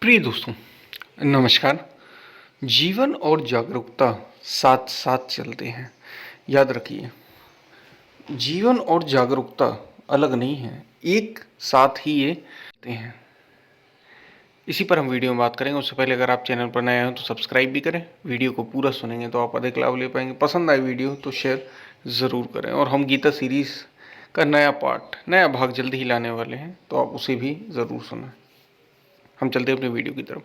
प्रिय दोस्तों, नमस्कार। जीवन और जागरूकता साथ साथ चलते हैं। याद रखिए, जीवन और जागरूकता अलग नहीं है, एक साथ ही ये चलते हैं। इसी पर हम वीडियो में बात करेंगे। उससे पहले अगर आप चैनल पर नए हैं तो सब्सक्राइब भी करें। वीडियो को पूरा सुनेंगे तो आप अधिक लाभ ले पाएंगे। पसंद आए वीडियो तो शेयर ज़रूर करें। और हम गीता सीरीज़ का नया भाग जल्दी ही लाने वाले हैं, तो आप उसे भी ज़रूर सुनें। हम चलते हैं अपने वीडियो की तरफ।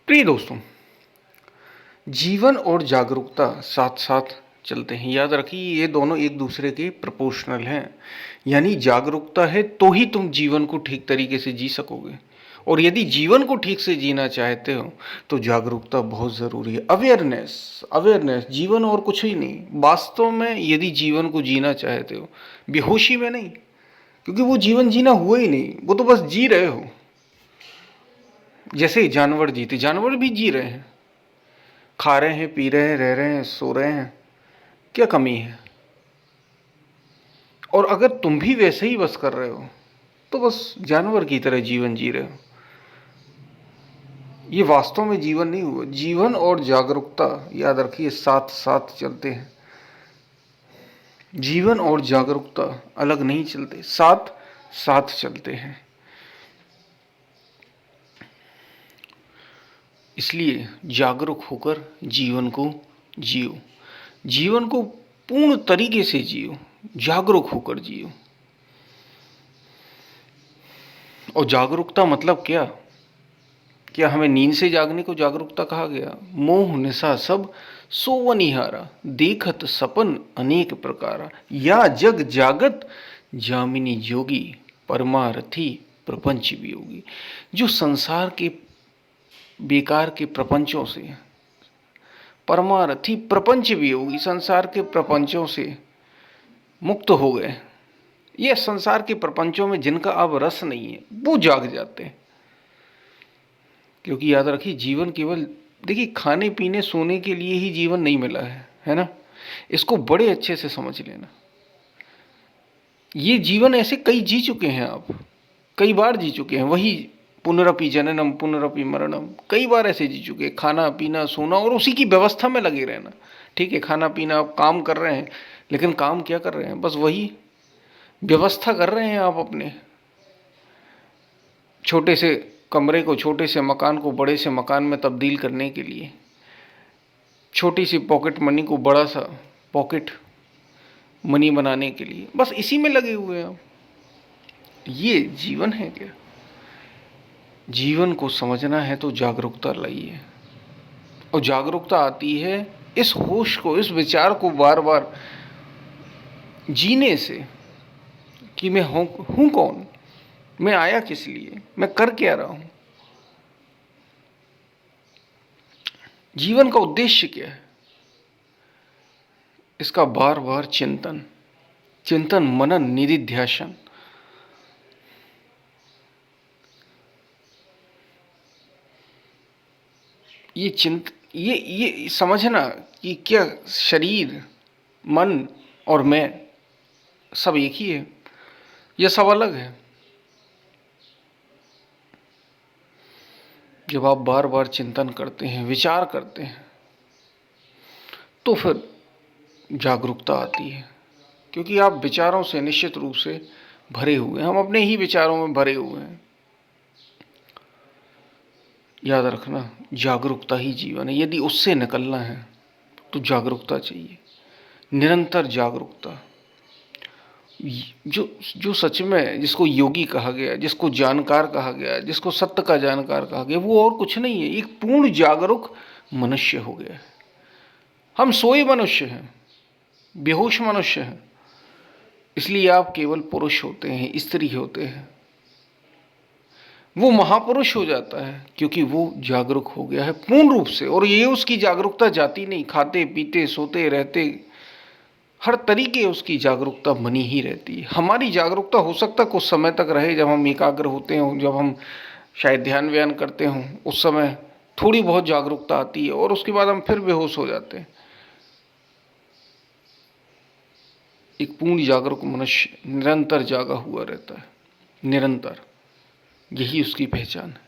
प्रिय दोस्तों, जीवन और जागरूकता साथ साथ चलते हैं। याद रखिए, ये दोनों एक दूसरे के प्रोपोर्शनल हैं। यानी जागरूकता है तो ही तुम जीवन को ठीक तरीके से जी सकोगे, और यदि जीवन को ठीक से जीना चाहते हो तो जागरूकता बहुत ज़रूरी है। अवेयरनेस जीवन और कुछ ही नहीं। वास्तव में यदि जीवन को जीना चाहते हो, बेहोशी में नहीं, क्योंकि वो जीवन जीना हुआ ही नहीं, वो तो बस जी रहे हो। जैसे जानवर जीते, जानवर भी जी रहे हैं, खा रहे हैं, पी रहे हैं, रह रहे हैं, सो रहे हैं। क्या कमी है? और अगर तुम भी वैसे ही बस कर रहे हो तो बस जानवर की तरह जीवन जी रहे हो। ये वास्तव में जीवन नहीं हुआ। जीवन और जागरूकता, याद रखिए, साथ साथ चलते हैं। जीवन और जागरूकता अलग नहीं चलते, साथ साथ चलते हैं। इसलिए जागरूक होकर जीवन को जियो, जीवन को पूर्ण तरीके से जियो, जागरूक होकर जियो। और जागरूकता मतलब क्या हमें नींद से जागने को जागरूकता कहा गया? मोह निशा सब सोवनिहारा, देखत सपन अनेक प्रकारा, या जग जागत जामिनी जोगी, परमारथी प्रपंच वियोगी। जो संसार के बेकार के प्रपंचों से, परमारथी प्रपंच वियोगी, संसार के प्रपंचों से मुक्त हो गए, ये संसार के प्रपंचों में जिनका अब रस नहीं है वो जाग जाते हैं। क्योंकि याद रखिए, जीवन केवल, देखिए, खाने पीने सोने के लिए ही जीवन नहीं मिला है ना? इसको बड़े अच्छे से समझ लेना। ये जीवन ऐसे कई जी चुके हैं आप, कई बार जी चुके हैं। वही पुनरपि जननम पुनरपि मरणम, कई बार ऐसे जी चुके हैं। खाना पीना सोना और उसी की व्यवस्था में लगे रहना। ठीक है, खाना पीना, आप काम कर रहे हैं, लेकिन काम क्या कर रहे हैं? बस वही व्यवस्था कर रहे हैं आप अपने छोटे से कमरे को, छोटे से मकान को बड़े से मकान में तब्दील करने के लिए, छोटी सी पॉकेट मनी को बड़ा सा पॉकेट मनी बनाने के लिए, बस इसी में लगे हुए हैं आप। ये जीवन है क्या? जीवन को समझना है तो जागरूकता लाइए। और जागरूकता आती है इस होश को, इस विचार को बार बार जीने से कि मैं हूं कौन, मैं आया किस लिए, मैं कर क्या रहा हूं, जीवन का उद्देश्य क्या है। इसका बार बार चिंतन, मनन, निधिध्यासन, ये समझना कि क्या शरीर, मन और मैं सब एक ही है, यह सब अलग है। जब आप बार बार चिंतन करते हैं, विचार करते हैं, तो फिर जागरूकता आती है। क्योंकि आप विचारों से निश्चित रूप से भरे हुए हैं, हम अपने ही विचारों में भरे हुए हैं। याद रखना, जागरूकता ही जीवन है। यदि उससे निकलना है तो जागरूकता चाहिए, निरंतर जागरूकता। जो जो सच में, जिसको योगी कहा गया, जिसको जानकार कहा गया, जिसको सत्य का जानकार कहा गया, वो और कुछ नहीं है, एक पूर्ण जागरूक मनुष्य हो गया है। हम सोए मनुष्य हैं, बेहोश मनुष्य हैं। इसलिए आप केवल पुरुष होते हैं, स्त्री होते हैं। वो महापुरुष हो जाता है क्योंकि वो जागरूक हो गया है पूर्ण रूप से। और ये उसकी जागरूकता जाती नहीं, खाते पीते सोते रहते, हर तरीके उसकी जागरूकता बनी ही रहती है। हमारी जागरूकता हो सकता कुछ समय तक रहे, जब हम एकाग्र होते हों, जब हम शायद ध्यान व्यान करते हों, उस समय थोड़ी बहुत जागरूकता आती है, और उसके बाद हम फिर बेहोश हो जाते हैं। एक पूर्ण जागरूक मनुष्य निरंतर जागा हुआ रहता है, निरंतर। यही उसकी पहचान है।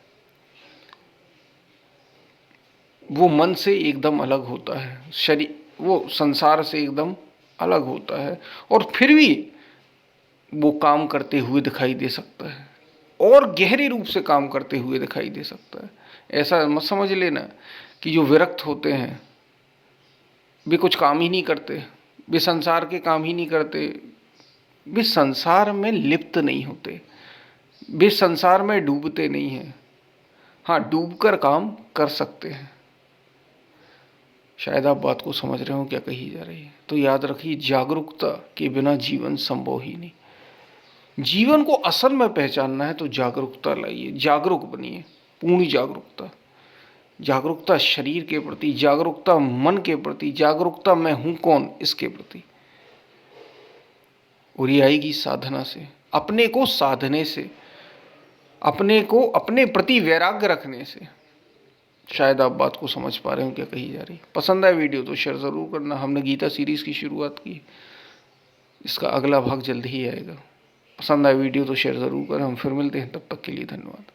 वो मन से एकदम अलग होता है, शरीर वो संसार से एकदम अलग होता है, और फिर भी वो काम करते हुए दिखाई दे सकता है, और गहरे रूप से काम करते हुए दिखाई दे सकता है। ऐसा मत समझ लेना कि जो विरक्त होते हैं वे कुछ काम ही नहीं करते, वे संसार के काम ही नहीं करते, वे संसार में लिप्त नहीं होते, वे संसार में डूबते नहीं हैं। हाँ, डूबकर काम कर सकते हैं। शायद आप बात को समझ रहे हो क्या कही जा रही है। तो याद रखिए, जागरूकता के बिना जीवन संभव ही नहीं। जीवन को असल में पहचानना है तो जागरूकता लाइए, जागरूक बनिए, पूर्ण जागरूकता। जागरूकता शरीर के प्रति, जागरूकता मन के प्रति, जागरूकता मैं हूं कौन इसके प्रति। और ये आएगी साधना से, अपने को साधने से, अपने को अपने प्रति वैराग्य रखने से। शायद आप बात को समझ पा रहे हो क्या कही जा रही है। पसंद आए वीडियो तो शेयर ज़रूर करना। हमने गीता सीरीज़ की शुरुआत की, इसका अगला भाग जल्द ही आएगा। पसंद आए वीडियो तो शेयर ज़रूर करें। हम फिर मिलते हैं, तब तक के लिए धन्यवाद।